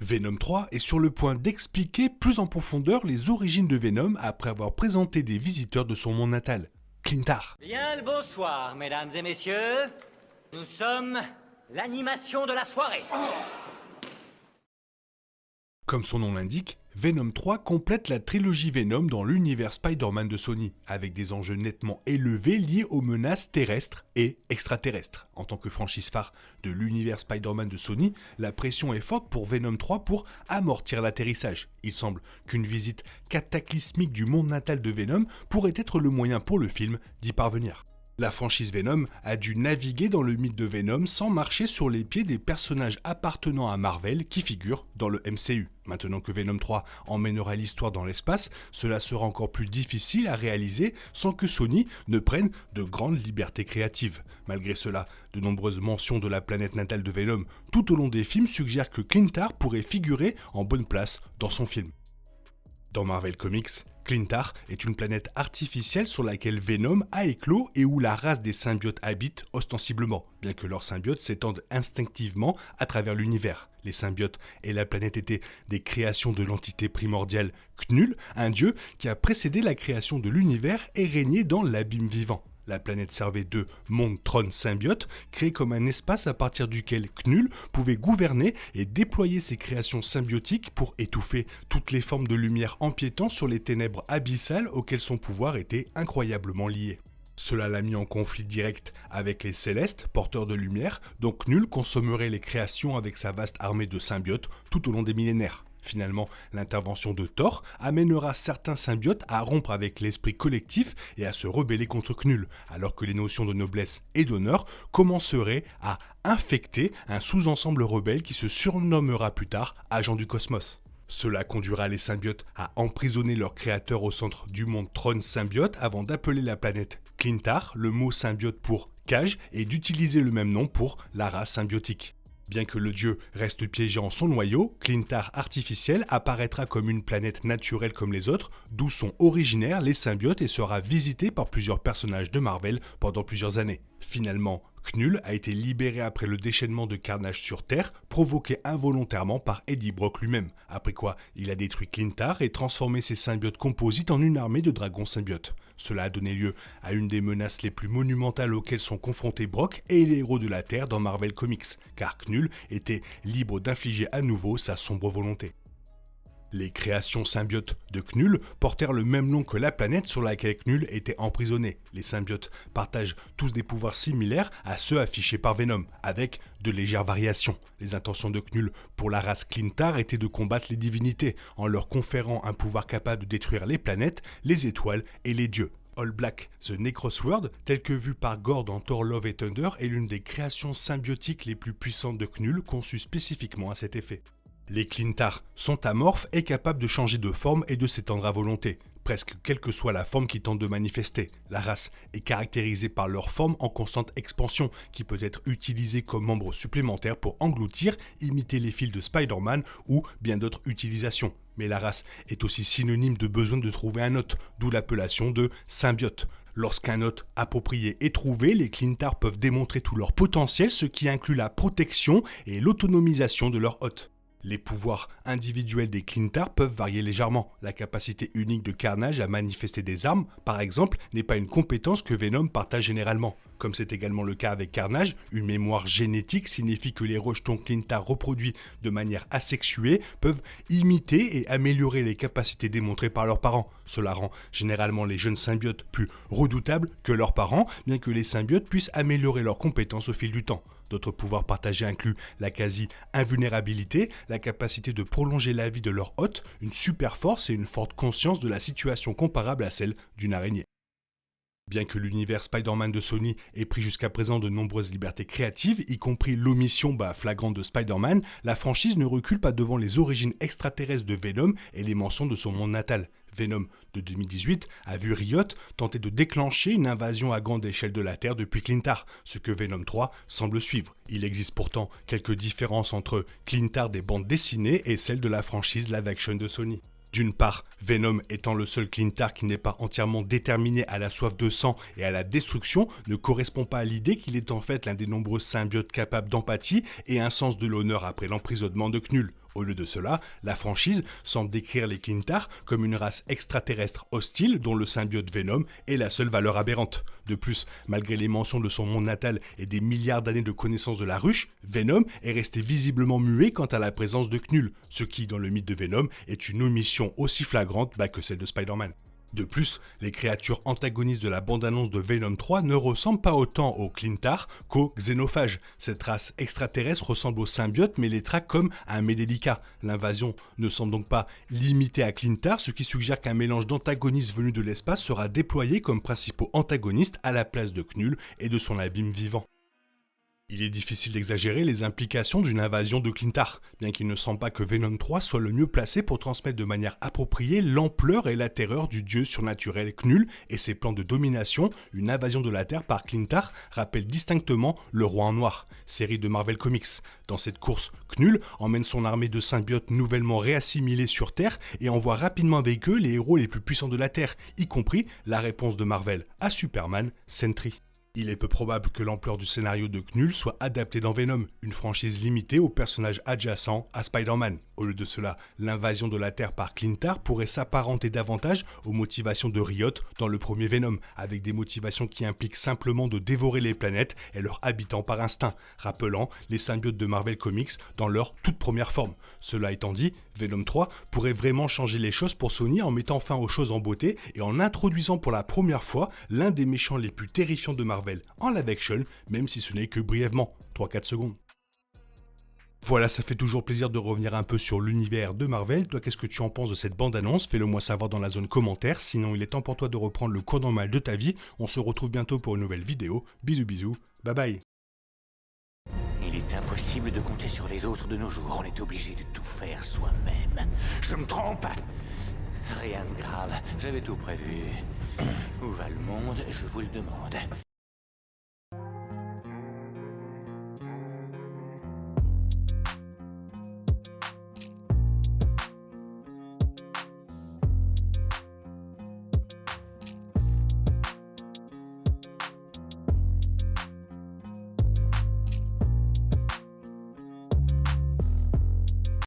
Venom 3 est sur le point d'expliquer plus en profondeur les origines de Venom après avoir présenté des visiteurs de son monde natal, Clintar. Bien le bonsoir, mesdames et messieurs. Nous sommes l'animation de la soirée. Comme son nom l'indique, Venom 3 complète la trilogie Venom dans l'univers Spider-Man de Sony, avec des enjeux nettement élevés liés aux menaces terrestres et extraterrestres. En tant que franchise phare de l'univers Spider-Man de Sony, la pression est forte pour Venom 3 pour amortir l'atterrissage. Il semble qu'une visite cataclysmique du monde natal de Venom pourrait être le moyen pour le film d'y parvenir. La franchise Venom a dû naviguer dans le mythe de Venom sans marcher sur les pieds des personnages appartenant à Marvel qui figurent dans le MCU. Maintenant que Venom 3 emmènera l'histoire dans l'espace, cela sera encore plus difficile à réaliser sans que Sony ne prenne de grandes libertés créatives. Malgré cela, de nombreuses mentions de la planète natale de Venom tout au long des films suggèrent que Clintar pourrait figurer en bonne place dans son film. Dans Marvel Comics, Clintar est une planète artificielle sur laquelle Venom a éclos et où la race des symbiotes habite ostensiblement, bien que leurs symbiotes s'étendent instinctivement à travers l'univers. Les symbiotes et la planète étaient des créations de l'entité primordiale Knull, un dieu qui a précédé la création de l'univers et régné dans l'abîme vivant. La planète servait de monde Tron symbiote, créé comme un espace à partir duquel Knull pouvait gouverner et déployer ses créations symbiotiques pour étouffer toutes les formes de lumière empiétant sur les ténèbres abyssales auxquelles son pouvoir était incroyablement lié. Cela l'a mis en conflit direct avec les Célestes, porteurs de lumière, dont Knull consommerait les créations avec sa vaste armée de symbiotes tout au long des millénaires. Finalement, l'intervention de Thor amènera certains symbiotes à rompre avec l'esprit collectif et à se rebeller contre Knull, alors que les notions de noblesse et d'honneur commenceraient à infecter un sous-ensemble rebelle qui se surnommera plus tard Agent du Cosmos. Cela conduira les symbiotes à emprisonner leur créateur au centre du monde Tron symbiote avant d'appeler la planète Clintar, le mot symbiote pour cage, et d'utiliser le même nom pour la race symbiotique. Bien que le dieu reste piégé en son noyau, Clintar artificiel apparaîtra comme une planète naturelle comme les autres, d'où sont originaires les symbiotes et sera visité par plusieurs personnages de Marvel pendant plusieurs années. Finalement, Knull a été libéré après le déchaînement de carnage sur Terre, provoqué involontairement par Eddie Brock lui-même, après quoi il a détruit Clintar et transformé ses symbiotes composites en une armée de dragons symbiotes. Cela a donné lieu à une des menaces les plus monumentales auxquelles sont confrontés Brock et les héros de la Terre dans Marvel Comics, car Knull était libre d'infliger à nouveau sa sombre volonté. Les créations symbiotes de Knull portèrent le même nom que la planète sur laquelle Knull était emprisonné. Les symbiotes partagent tous des pouvoirs similaires à ceux affichés par Venom, avec de légères variations. Les intentions de Knull pour la race Clintar étaient de combattre les divinités, en leur conférant un pouvoir capable de détruire les planètes, les étoiles et les dieux. All Black, The Necrosword, tel que vu par Gore dans Thor Love and Thunder, est l'une des créations symbiotiques les plus puissantes de Knull, conçues spécifiquement à cet effet. Les Clintar sont amorphes et capables de changer de forme et de s'étendre à volonté, presque quelle que soit la forme qu'ils tentent de manifester. La race est caractérisée par leur forme en constante expansion, qui peut être utilisée comme membre supplémentaire pour engloutir, imiter les fils de Spider-Man ou bien d'autres utilisations. Mais la race est aussi synonyme de besoin de trouver un hôte, d'où l'appellation de symbiote. Lorsqu'un hôte approprié est trouvé, les Clintar peuvent démontrer tout leur potentiel, ce qui inclut la protection et l'autonomisation de leur hôte. Les pouvoirs individuels des Clintar peuvent varier légèrement. La capacité unique de Carnage à manifester des armes, par exemple, n'est pas une compétence que Venom partage généralement. Comme c'est également le cas avec Carnage, une mémoire génétique signifie que les rejetons Clintar reproduits de manière asexuée peuvent imiter et améliorer les capacités démontrées par leurs parents. Cela rend généralement les jeunes symbiotes plus redoutables que leurs parents, bien que les symbiotes puissent améliorer leurs compétences au fil du temps. D'autres pouvoirs partagés incluent la quasi-invulnérabilité, la capacité de prolonger la vie de leur hôte, une super force et une forte conscience de la situation comparable à celle d'une araignée. Bien que l'univers Spider-Man de Sony ait pris jusqu'à présent de nombreuses libertés créatives, y compris l'omission flagrante de Spider-Man, la franchise ne recule pas devant les origines extraterrestres de Venom et les mentions de son monde natal. Venom de 2018 a vu Riot tenter de déclencher une invasion à grande échelle de la Terre depuis Clintar, ce que Venom 3 semble suivre. Il existe pourtant quelques différences entre Clintar des bandes dessinées et celles de la franchise live-action de Sony. D'une part, Venom étant le seul Clintar qui n'est pas entièrement déterminé à la soif de sang et à la destruction, ne correspond pas à l'idée qu'il est en fait l'un des nombreux symbiotes capables d'empathie et un sens de l'honneur après l'emprisonnement de Knull. Au lieu de cela, la franchise semble décrire les Clintar comme une race extraterrestre hostile dont le symbiote Venom est la seule valeur aberrante. De plus, malgré les mentions de son monde natal et des milliards d'années de connaissance de la ruche, Venom est resté visiblement muet quant à la présence de Knull, ce qui, dans le mythe de Venom, est une omission aussi flagrante que celle de Spider-Man. De plus, les créatures antagonistes de la bande-annonce de Venom 3 ne ressemblent pas autant aux Clintar qu'aux Xénophages. Cette race extraterrestre ressemble aux symbiotes mais les traque comme un Médélica. L'invasion ne semble donc pas limitée à Clintar, ce qui suggère qu'un mélange d'antagonistes venus de l'espace sera déployé comme principaux antagonistes à la place de Knull et de son abîme vivant. Il est difficile d'exagérer les implications d'une invasion de Clintar, bien qu'il ne semble pas que Venom 3 soit le mieux placé pour transmettre de manière appropriée l'ampleur et la terreur du dieu surnaturel Knull et ses plans de domination. Une invasion de la Terre par Clintar rappelle distinctement Le Roi en Noir, série de Marvel Comics. Dans cette course, Knull emmène son armée de symbiotes nouvellement réassimilés sur Terre et envoie rapidement avec eux les héros les plus puissants de la Terre, y compris la réponse de Marvel à Superman, Sentry. Il est peu probable que l'ampleur du scénario de Knull soit adaptée dans Venom, une franchise limitée aux personnages adjacents à Spider-Man. Au lieu de cela, l'invasion de la Terre par Clintar pourrait s'apparenter davantage aux motivations de Riot dans le premier Venom, avec des motivations qui impliquent simplement de dévorer les planètes et leurs habitants par instinct, rappelant les symbiotes de Marvel Comics dans leur toute première forme. Cela étant dit, Venom 3 pourrait vraiment changer les choses pour Sony en mettant fin aux choses en beauté et en introduisant pour la première fois l'un des méchants les plus terrifiants de Marvel en live action, même si ce n'est que brièvement, 3-4 secondes. Voilà, ça fait toujours plaisir de revenir un peu sur l'univers de Marvel. Toi, qu'est-ce que tu en penses de cette bande-annonce? Fais-le moi savoir dans la zone commentaire, sinon il est temps pour toi de reprendre le cours normal de ta vie. On se retrouve bientôt pour une nouvelle vidéo. Bisous bisous, bye bye. Il est impossible de compter sur les autres de nos jours, on est obligé de tout faire soi-même. Je me trompe? Rien de grave, j'avais tout prévu. Où va le monde, je vous le demande.